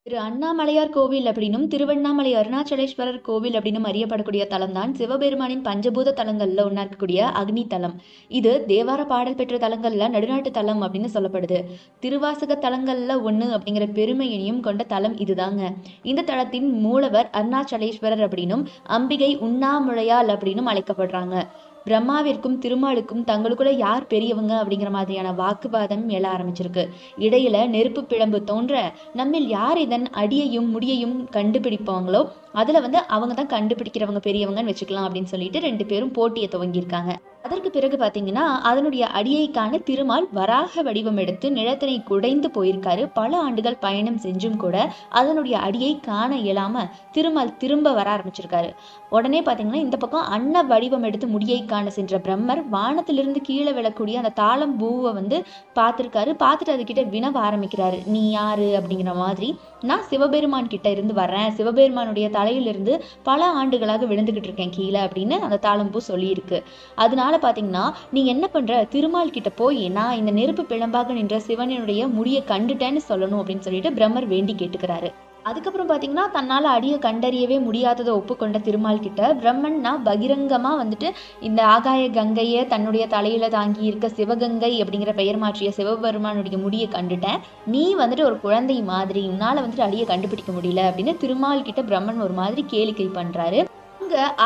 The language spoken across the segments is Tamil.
திரு அண்ணாமலையார் கோவில் அப்படின்னும் திருவண்ணாமலை அருணாச்சலேஸ்வரர் கோவில் அப்படின்னும் அறியப்படக்கூடிய தலம் தான் சிவபெருமானின் பஞ்சபூத தலங்கள்ல ஒன்றா இருக்கக்கூடிய அக்னி தலம். இது தேவார பாடல் பெற்ற தலங்கள்ல நடுநாட்டு தலம் அப்படின்னு சொல்லப்படுது. திருவாசக தலங்கள்ல ஒன்று அப்படிங்கிற பெருமையினையும் கொண்ட தலம் இதுதாங்க. இந்த தலத்தின் மூலவர் அருணாச்சலேஸ்வரர் அப்படின்னும் அம்பிகை உண்ணாமுலையாள் அப்படின்னும் அழைக்கப்படுறாங்க. பிரம்மாவிற்கும் திருமாலுக்கும் தங்களுக்குள்ள யார் பெரியவங்க அப்படிங்கிற மாதிரியான வாக்குவாதம் எழ ஆரம்பிச்சிருக்கு. இடையில நெருப்பு பிழம்பு தோன்ற நம்மில் யார் இதன் அடியையும் முடியையும் கண்டுபிடிப்பாங்களோ அதுல அவங்க தான் கண்டுபிடிக்கிறவங்க பெரியவங்கன்னு வச்சுக்கலாம் அப்படின்னு சொல்லிட்டு 2 பேரும் போட்டியை துவங்கியிருக்காங்க. அதற்கு பிறகு பாத்தீங்கன்னா அதனுடைய அடியைக்கான திருமால் வராக வடிவம் எடுத்து நிலத்தினை குடைந்து போயிருக்காரு. பல ஆண்டுகள் பயணம் செஞ்சும் கூட அதனுடைய அடியை காண இயலாம திருமால் திரும்ப வர ஆரம்பிச்சிருக்காரு. உடனே பாத்தீங்கன்னா இந்த பக்கம் அன்ன வடிவம் எடுத்து முடியை காண சென்ற பிரம்மர் வானத்திலிருந்து கீழே விழக்கூடிய அந்த தாளம் பூவை பார்த்திருக்காரு. பார்த்துட்டு அதுகிட்ட வினவ ஆரம்பிக்கிறாரு, நீ யாரு அப்படிங்கிற மாதிரி. நான் சிவபெருமான் கிட்ட இருந்து வர்றேன், சிவபெருமானுடைய தலையிலிருந்து பல ஆண்டுகளாக விழுந்துகிட்டு இருக்கேன் கீழே அப்படின்னு அந்த தாளம்பூ சொல்லியிருக்கு. அதனால பாத்தீங்கன்னா நீ என்ன பண்ற, திருமால் கிட்ட போய் நான் இந்த நெருப்பு பிழம்பாக நின்ற சிவனுடைய முடியை கண்டுட்டேன்னு சொல்லணும் அப்படின்னு சொல்லிட்டு பிரம்மர் வேண்டி கேட்டுக்கிறாரு. அதுக்கப்புறம் பாத்தீங்கன்னா தன்னால அடியை கண்டறியவே முடியாததை ஒப்புக்கொண்ட திருமால் கிட்ட பிரம்மன் நான் பகிரங்கமா இந்த ஆகாய கங்கையை தன்னுடைய தலையில தாங்கி இருக்க சிவகங்கை அப்படிங்கிற பெயர் மாற்றிய சிவபெருமானுடைய முடியை கண்டுட்டேன், நீ ஒரு குழந்தை மாதிரி உன்னால அடியை கண்டுபிடிக்க முடியல அப்படின்னு திருமால் கிட்ட பிரம்மன் ஒரு மாதிரி கேளிக்கை பண்றாரு.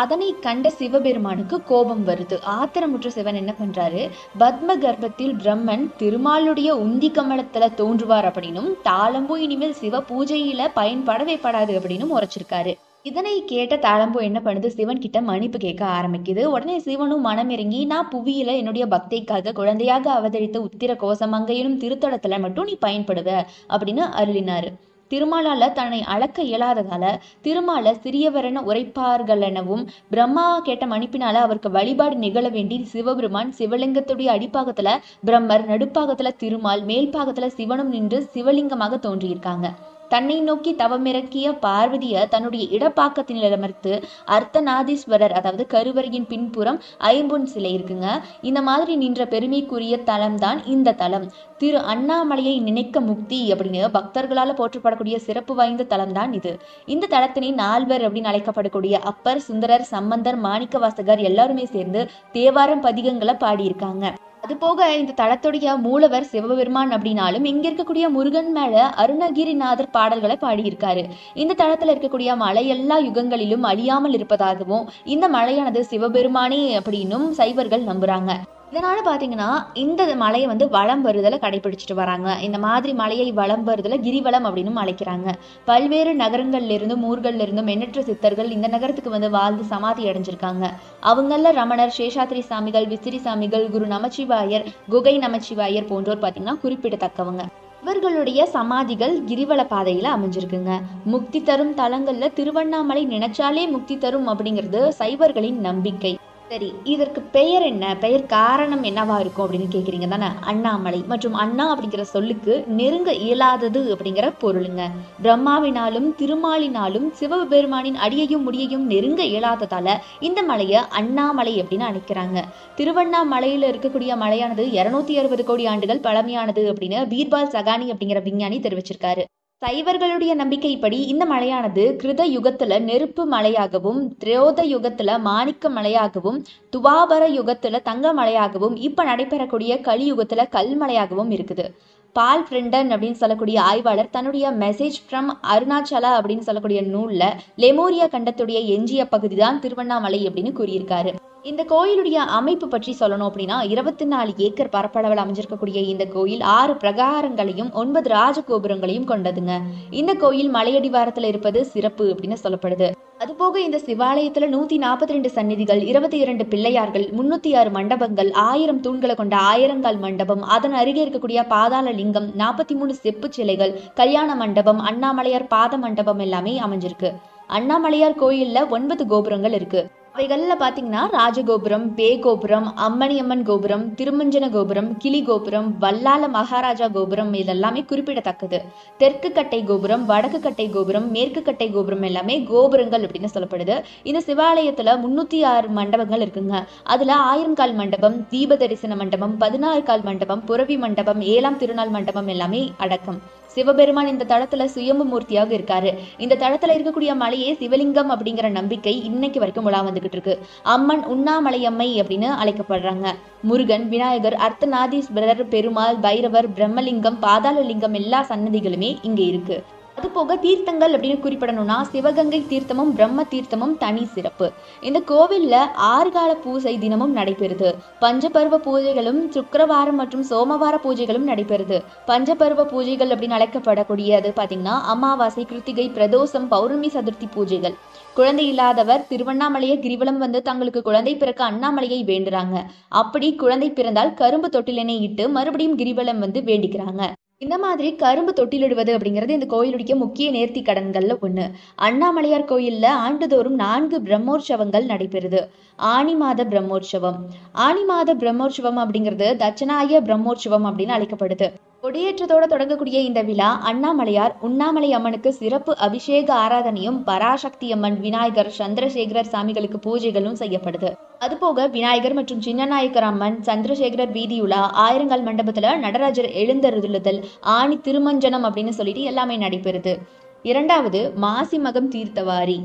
அதனை கண்ட சிவபெருமானுக்கு கோபம் வருது. ஆத்திரமுற்ற சிவன் என்ன பண்றாரு, பத்ம கர்ப்பத்தில் பிரம்மன் திருமாலுடைய உந்தி கமலத்துல தோன்றுவார் அப்படின்னும் தாளம்பூ இனிமேல் சிவ பூஜையில பயன்படவே படாது அப்படின்னு உரைச்சிருக்காரு. இதனை கேட்ட தாளம்பூ என்ன பண்ணுது, சிவன் கிட்ட மன்னிப்பு கேட்க ஆரம்பிக்குது. உடனே சிவனும் மனம் இறங்கி நான் புவியில என்னுடைய பக்திக்காக குழந்தையாக அவதரித்த உத்திர கோசமங்கையினும் திருத்தலத்துல மட்டும் நீ பயன்படுவ அப்படின்னு அருளினாரு. திருமாலால தன்னை அளக்க இயலாததால திருமால சிறியவரென உரைப்பார்கள் எனவும் பிரம்மா கேட்ட மன்னிப்பினால அவருக்கு வழிபாடு நிகழ வேண்டி சிவபெருமான் சிவலிங்கத்துடைய அடிப்பாகத்துல பிரம்மர், நடுப்பாகத்துல திருமால், மேல்பாகத்துல சிவனும் நின்று சிவலிங்கமாக தோன்றியிருக்காங்க. தன்னை நோக்கி தவமிறக்கிய பார்வதிய தன்னுடைய இடப்பாக்கத்தில் அமர்த்து அர்த்தநாதீஸ்வரர் அதாவது கருவறையின் பின்புறம் ஐம்பொன் சிலை இருக்குங்க. இந்த மாதிரி நின்ற பெருமைக்குரிய தலம் தான் இந்த தலம். திரு அண்ணாமலையை நினைக்க முக்தி அப்படின்னு பக்தர்களால போற்றப்படக்கூடிய சிறப்பு வாய்ந்த தலம் தான் இது. இந்த தலத்தினை நால்வர் அப்படின்னு அழைக்கப்படக்கூடிய அப்பர், சுந்தரர், சம்பந்தர், மாணிக்க வாசகர் எல்லாருமே சேர்ந்து தேவாரம் பதிகங்களை பாடியிருக்காங்க. அது போக இந்த தலத்துடைய மூலவர் சிவபெருமான் அப்படின்னாலும் இங்க இருக்கக்கூடிய முருகன் மேல அருணகிரிநாதர் பாடல்களை பாடியிருக்காரு. இந்த தலத்துல இருக்கக்கூடிய மலை எல்லா யுகங்களிலும் அழியாமல் இருப்பதாகவும் இந்த மலையானது சிவபெருமானே அப்படின்னும் சைவர்கள் நம்புறாங்க. இதனால பாத்தீங்கன்னா இந்த மலையை வலம் வருதலை கடைபிடிச்சிட்டு வராங்க. இந்த மாதிரி மலையை வலம் வருதலை கிரிவலம் அப்படின்னு அழைக்கிறாங்க. பல்வேறு நகரங்கள்ல இருந்தும் ஊர்கள்ல இருந்தும் எண்ணற்ற சித்தர்கள் இந்த நகரத்துக்கு வாழ்ந்து சமாதி அடைஞ்சிருக்காங்க. அவங்கள ரமணர், சேஷாத்ரி சாமிகள், விசிறி சாமிகள், குரு நமச்சிவாயர், குகை நமச்சிவாயர் போன்றோர் பாத்தீங்கன்னா குறிப்பிடத்தக்கவங்க. இவர்களுடைய சமாதிகள் கிரிவல பாதையில அமைஞ்சிருக்குங்க. முக்தி தரும் தலங்கள்ல திருவண்ணாமலை நினைச்சாலே முக்தி தரும் அப்படிங்கிறது சைவர்களின் நம்பிக்கை. சரி, இதற்கு பெயர் என்ன, பெயர் காரணம் என்னவா இருக்கும் அப்படின்னு கேக்குறீங்க தானே. அண்ணாமலை மற்றும் அண்ணா அப்படிங்கிற சொல்லுக்கு நெருங்க இயலாதது அப்படிங்கிற பொருளுங்க. பிரம்மாவினாலும் திருமாலினாலும் சிவபெருமானின் அடியையும் முடியையும் நெருங்க இயலாததால இந்த மலையை அண்ணாமலை அப்படின்னு அழைக்கிறாங்க. திருவண்ணாமலையில இருக்கக்கூடிய மலையானது 260 கோடி ஆண்டுகள் பழமையானது அப்படின்னு பீர்பால் சகானி அப்படிங்கிற விஞ்ஞானி தெரிவிச்சிருக்காரு. சைவர்களுடைய நம்பிக்கைப்படி இந்த மலையானது கிருத யுகத்துல நெருப்பு மலையாகவும், திரேத யுகத்துல மாணிக்க மலையாகவும், துவாபர யுகத்துல தங்க மலையாகவும், இப்ப நடைபெறக்கூடிய கலியுகத்துல கல்மலையாகவும் இருக்குது. பால் ஃப்ரெண்டன் அப்படின்னு சொல்லக்கூடிய ஆய்வாளர் தன்னுடைய மெசேஜ் ஃப்ரம் அருணாச்சலா அப்படின்னு சொல்லக்கூடிய நூல்ல லெமோரியா கண்டத்துடைய எஞ்சிய பகுதி தான் திருவண்ணாமலை அப்படின்னு கூறியிருக்காரு. இந்த கோயிலுடைய அமைப்பு பற்றி சொல்லணும் அப்படின்னா 24 ஏக்கர் பரப்பளவில் அமைஞ்சிருக்கக்கூடிய இந்த கோயில் 6 பிரகாரங்களையும் 9 ராஜகோபுரங்களையும் கொண்டதுங்க. இந்த கோயில் மலையடிவாரத்துல இருப்பது சிறப்பு அப்படின்னு சொல்லப்படுது. அதுபோக இந்த சிவாலயத்துல 142 சந்நிதிகள், 22 பிள்ளையார்கள், 306 மண்டபங்கள், 1000 தூண்களை கொண்ட ஆயிரங்கால் மண்டபம், அதன் அருகே இருக்கக்கூடிய பாதாள லிங்கம், 43 செப்பு சிலைகள், கல்யாண மண்டபம், அண்ணாமலையார் பாத மண்டபம் எல்லாமே அமைஞ்சிருக்கு. அண்ணாமலையார் கோயில்ல 9 கோபுரங்கள் இருக்கு. அவைகள்ல பாத்தீங்கன்னா ராஜகோபுரம், பே கோபுரம், அம்மணியம்மன் கோபுரம், திருமஞ்சன கோபுரம், கிளி கோபுரம், வல்லால மகாராஜா கோபுரம் இதெல்லாமே குறிப்பிடத்தக்கது. தெற்கு கட்டை கோபுரம், வடக்கு கட்டை கோபுரம், மேற்கு கட்டை கோபுரம் எல்லாமே கோபுரங்கள் அப்படின்னு சொல்லப்படுது. இந்த சிவாலயத்துல 306 மண்டபங்கள் இருக்குங்க. அதுல 1000 கால் மண்டபம், தீப தரிசன மண்டபம், 16 கால் மண்டபம், புரவி மண்டபம், 7ஆம் திருநாள் மண்டபம் எல்லாமே அடக்கம். சிவபெருமான் இந்த தளத்துல சுயம்பு மூர்த்தியாக இருக்காரு. இந்த தளத்துல இருக்கக்கூடிய மலையே சிவலிங்கம் அப்படிங்கிற நம்பிக்கை இன்னைக்கு வரைக்கும் உலா வந்துகிட்டு இருக்கு. அம்மன் உண்ணாமலையம்மை அப்படின்னு அழைக்கப்படுறாங்க. முருகன், விநாயகர், அர்த்தநாதீஸ்வரர், பெருமாள், பைரவர், பிரம்மலிங்கம், பாதாள லிங்கம் எல்லா சன்னதிகளுமே இங்க இருக்கு. அது போக தீர்த்தங்கள் அப்படின்னு குறிப்பிடணும்னா சிவகங்கை தீர்த்தமும் பிரம்ம தீர்த்தமும் தனி சிறப்பு. இந்த கோவில்ல 6 கால பூஜை தினமும் நடைபெறுது. பஞ்சபர்வ பூஜைகளும் சுக்கிரவாரம் மற்றும் சோமவார பூஜைகளும் நடைபெறுது. பஞ்சபர்வ பூஜைகள் அப்படின்னு அழைக்கப்படக்கூடியது பாத்தீங்கன்னா அமாவாசை, கிருத்திகை, பிரதோஷம், பௌர்ணமி, சதுர்த்தி பூஜைகள். குழந்தை இல்லாதவர் திருவண்ணாமலையை கிரிவலம் வந்து தங்களுக்கு குழந்தை பிறக்க அண்ணாமலையை வேண்டுறாங்க. அப்படி குழந்தை பிறந்தால் கரும்பு தொட்டிலினை இட்டு மறுபடியும் கிரிவலம் வந்து வேண்டிக்கிறாங்க. இந்த மாதிரி கரும்பு தொட்டிலிடுவது அப்படிங்கிறது இந்த கோயிலுடைய முக்கிய நேர்த்தி கடன்கள்ல ஒண்ணு. அண்ணாமலையார் கோயில்ல ஆண்டுதோறும் 4 பிரம்மோற்சவங்கள் நடைபெறுது. ஆனி மாத பிரம்மோற்சவம். ஆனி மாத பிரம்மோற்சவம் அப்படிங்கிறது தட்சநாய பிரம்மோற்சவம் அப்படின்னு அழைக்கப்படுது. கொடியேற்றத்தோட தொடங்கக்கூடிய இந்த விழா அண்ணாமலையார், உண்ணாமலை அம்மனுக்கு சிறப்பு அபிஷேக ஆராதனையும், பராசக்தி அம்மன், விநாயகர், சந்திரசேகரர் சாமிகளுக்கு பூஜைகளும் செய்யப்படுது. அதுபோக விநாயகர் மற்றும் சின்னநாயக்கர் அம்மன், சந்திரசேகரர் வீதியுலா, ஆயிரங்கால் மண்டபத்துல நடராஜர் எழுந்தருளுதல், ஆணி திருமஞ்சனம் அப்படின்னு சொல்லிட்டு எல்லாமே நடைபெறுது. இரண்டாவது மாசி மகம் தீர்த்தவாரி.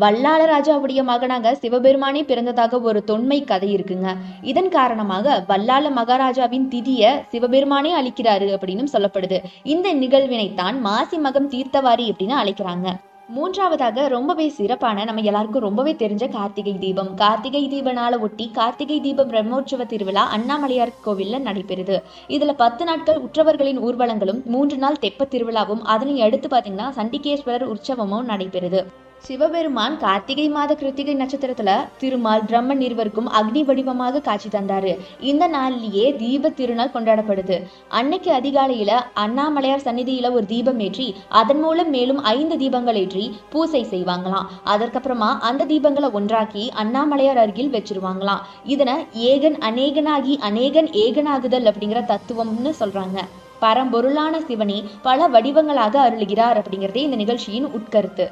வல்லாள ராஜாவுடைய மகனாக சிவபெருமானே பிறந்ததாக ஒரு தொன்மை கதை இருக்குங்க. இதன் காரணமாக வல்லாள மகாராஜாவின் திதிய சிவபெருமானே அளிக்கிறாரு அப்படின்னு சொல்லப்படுது. இந்த நிகழ்வினைத்தான் மாசி மகம் தீர்த்தவாரி அப்படின்னு அழைக்கிறாங்க. மூன்றாவதாக ரொம்பவே சிறப்பான நம்ம எல்லாருக்கும் ரொம்பவே தெரிஞ்ச கார்த்திகை தீபம். கார்த்திகை தீப நாளை ஒட்டி கார்த்திகை தீப பிரம்மோற்சவ திருவிழா அண்ணாமலையார் கோவில்ல நடைபெறுது. இதுல 10 நாட்கள் உற்சவர்களின் ஊர்வலங்களும் 3 நாள் தெப்ப திருவிழாவும் அதனை அடுத்து பாத்தீங்கன்னா சண்டிகேஸ்வரர் உற்சவமும் நடைபெறுது. சிவபெருமான் கார்த்திகை மாத கிருத்திகை நட்சத்திரத்துல திருமால் பிரம்மன் இருவருக்கும் அக்னி வடிவமாக காட்சி தந்தாரு. இந்த நாள்லயே தீப திருநாள் கொண்டாடப்படுது. அன்னைக்கு அதிகாலையில அண்ணாமலையார் சந்நிதியில ஒரு தீபம் ஏற்றி அதன் மூலம் மேலும் 5 தீபங்கள் ஏற்றி பூசை செய்வாங்களாம். அதற்கப்புறமா அந்த தீபங்களை ஒன்றாக்கி அண்ணாமலையார் அருகில் வச்சிருவாங்களாம். இதனை ஏகன் அநேகனாகி அநேகன் ஏகனாகுதல் அப்படிங்கிற தத்துவம்னு சொல்றாங்க. பரம்பொருளான சிவனே பல வடிவங்களாக அருளுகிறார் அப்படிங்கிறதே இந்த நிகழ்ச்சியின் உட்கருத்து.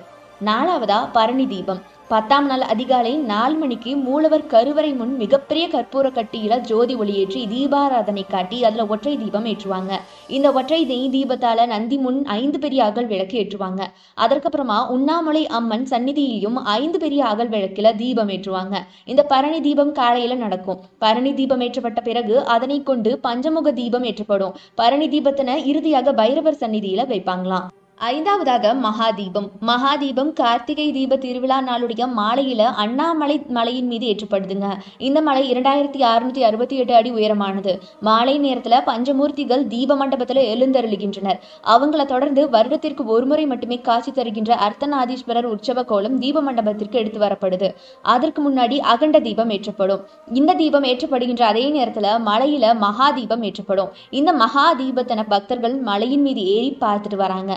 நாலாவதா பரணி தீபம். 10ஆம் நாள் அதிகாலை 4 மணிக்கு மூலவர் கருவறை முன் மிகப்பெரிய கற்பூர கட்டியில ஜோதி ஒளியேற்றி தீபாராதனை காட்டி அதுல ஒற்றை தீபம் ஏற்றுவாங்க. இந்த ஒற்றை நெய் தீபத்தால நந்தி முன் 5 பெரிய அகல் விளக்கு ஏற்றுவாங்க. அதற்கப்புறமா உண்ணாமலை அம்மன் சந்நிதியிலும் 5 பெரிய அகல் விளக்குல தீபம் ஏற்றுவாங்க. இந்த பரணி தீபம் காலையில நடக்கும். பரணி தீபம் ஏற்றப்பட்ட பிறகு அதனை கொண்டு பஞ்சமுக தீபம் ஏற்றப்படும். பரணி தீபத்தின இறுதியாக பைரவர் சந்நிதியில வைப்பாங்களாம். 5ஆவதாக மகாதீபம். மகாதீபம் கார்த்திகை தீப திருவிழா நாளுடைய மாலையில அண்ணாமலை மலையின் மீது ஏற்றப்படுதுங்க. இந்த மலை 2668 அடி உயரமானது. மாலை நேரத்துல பஞ்சமூர்த்திகள் தீப மண்டபத்துல எழுந்தருளுகின்றனர். அவங்கள தொடர்ந்து வருடத்திற்கு ஒரு முறை மட்டுமே காட்சி தருகின்ற அர்த்தநாதீஸ்வரர் உற்சவ கோலம் தீப மண்டபத்திற்கு எடுத்து வரப்படுது. அதற்கு முன்னாடி அகண்ட தீபம் ஏற்றப்படும். இந்த தீபம் ஏற்றப்படுகின்ற அதே நேரத்துல மலையில மகாதீபம் ஏற்றப்படும். இந்த மகாதீபத்தின பக்தர்கள் மலையின் மீது ஏறி பார்த்துட்டு வராங்க.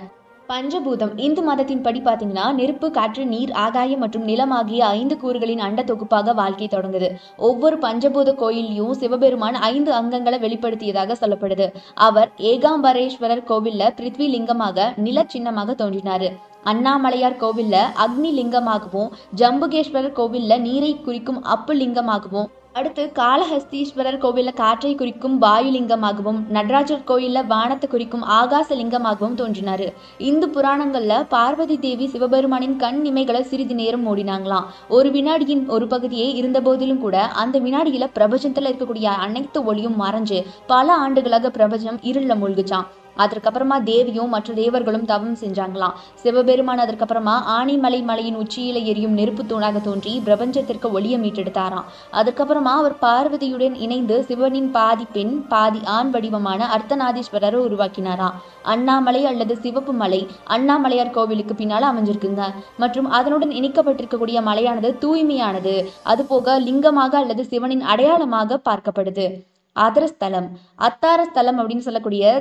பஞ்சபூதம். இந்து மதத்தின் படி பாத்தீங்கன்னா நெருப்பு, காற்று, நீர், ஆகாயம் மற்றும் நிலம் ஆகிய 5 கூறுகளின் அண்ட தொகுப்பாக வாழ்க்கை தொடங்குது. ஒவ்வொரு பஞ்சபூத கோயிலையும் சிவபெருமான் 5 அங்கங்களை வெளிப்படுத்தியதாக சொல்லப்படுது. அவர் ஏகாம்பரேஸ்வரர் கோவில்ல பிருத்வி லிங்கமாக நில சின்னமாக தோன்றினாரு. அண்ணாமலையார் கோவில்ல அக்னி லிங்கமாகவும், ஜம்புகேஸ்வரர் கோவில்ல நீரை குறிக்கும் அப்பு லிங்கமாகவும், அடுத்து காளஹஸ்தீஸ்வரர் கோவில்ல காற்றை குறிக்கும் வாயுலிங்கமாகவும், நடராஜர் கோயில்ல வானத்தை குறிக்கும் ஆகாச லிங்கமாகவும் தோன்றினாரு. இந்து புராணங்கள்ல பார்வதி தேவி சிவபெருமானின் கண் இமைகளை சிறிது நேரம் மூடினாங்களாம். ஒரு வினாடியின் ஒரு பகுதியே இருந்த போதிலும் கூட அந்த வினாடியில பிரபஞ்சத்துல இருக்கக்கூடிய அனைத்து ஒளியும் மறைஞ்சு பல ஆண்டுகளாக பிரபஞ்சம் இருள மூழ்குச்சான். அதற்கப்புறமா தேவியும் மற்ற தேவர்களும் தவம் செஞ்சாங்களாம். சிவபெருமான் அதற்கப்புறமா ஆணிமலை மலையின் உச்சியில எரியும் நெருப்பு தூணாக தோன்றி பிரபஞ்சத்திற்கு ஒளியை மீட்டெடுத்தாராம். அதுக்கப்புறமா அவர் பார்வதியுடன் இணைந்து சிவனின் பாதி பெண் பாதி ஆண் வடிவமான அர்த்தநாதீஸ்வரரை உருவாக்கினாராம். அண்ணாமலை அல்லது சிவப்பு மலை அண்ணாமலையார் கோவிலுக்கு பின்னால அமைஞ்சிருக்குங்க. மற்றும் அதனுடன் இணைக்கப்பட்டிருக்கக்கூடிய மலையானது தூய்மையானது. அது போக லிங்கமாக அல்லது சிவனின் அடையாளமாக பார்க்கப்படுது. ஆதரஸ்தலம். அத்தாரஸ்தலம் அப்படின்னு சொல்லக்கூடிய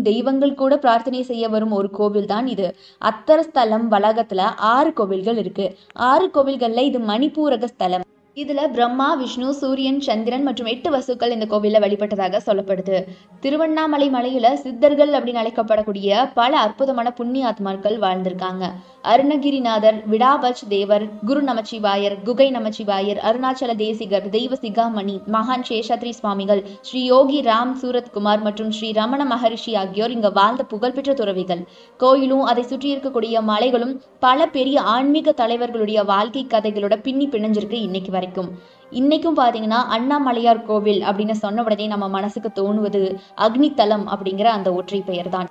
தெய்வங்கள் கூட பிரார்த்தனை செய்ய வரும் ஒரு கோவில் தான் இது. அத்தரஸ்தலம் வளாகத்துல 6 கோவில்கள் இருக்கு. 6 கோவில்கள்ல இது மணிப்பூரக ஸ்தலம். இதுல பிரம்மா, விஷ்ணு, சூரியன், சந்திரன் மற்றும் 8 வசுக்கள் இந்த கோவில்ல வழிபட்டதாக சொல்லப்படுது. திருவண்ணாமலை மலையில சித்தர்கள் அப்படின்னு அழைக்கப்படக்கூடிய பல அற்புதமான புண்ணிய ஆத்மாக்கள் வாழ்ந்திருக்காங்க. அருணகிரிநாதர், விடாபச் தேவர், குரு நமச்சிவாயர், குகை நமச்சிவாயர், அருணாச்சல தேசிகர், தெய்வ சிகாமணி, மகான் சேஷாத்ரி சுவாமிகள், ஸ்ரீ யோகி ராம் சூரத்குமார் மற்றும் ஸ்ரீ ரமண மகரிஷி ஆகியோர் இங்க வாழ்ந்த புகழ்பெற்ற துறவிகள். கோயிலும் அதை சுற்றி இருக்கக்கூடிய மலைகளும் பல பெரிய ஆன்மீக தலைவர்களுடைய வாழ்க்கை கதைகளோட பின்னி பிணைஞ்சிருக்கு இன்னைக்கு வரைக்கும். இன்னைக்கும் பாத்தீங்கன்னா அண்ணாமலையார் கோவில் அப்படின்னு சொன்ன உடனே நம்ம மனசுக்கு தோணுவது அக்னித்தலம் அப்படிங்கிற அந்த ஒற்றை பெயர் தான்.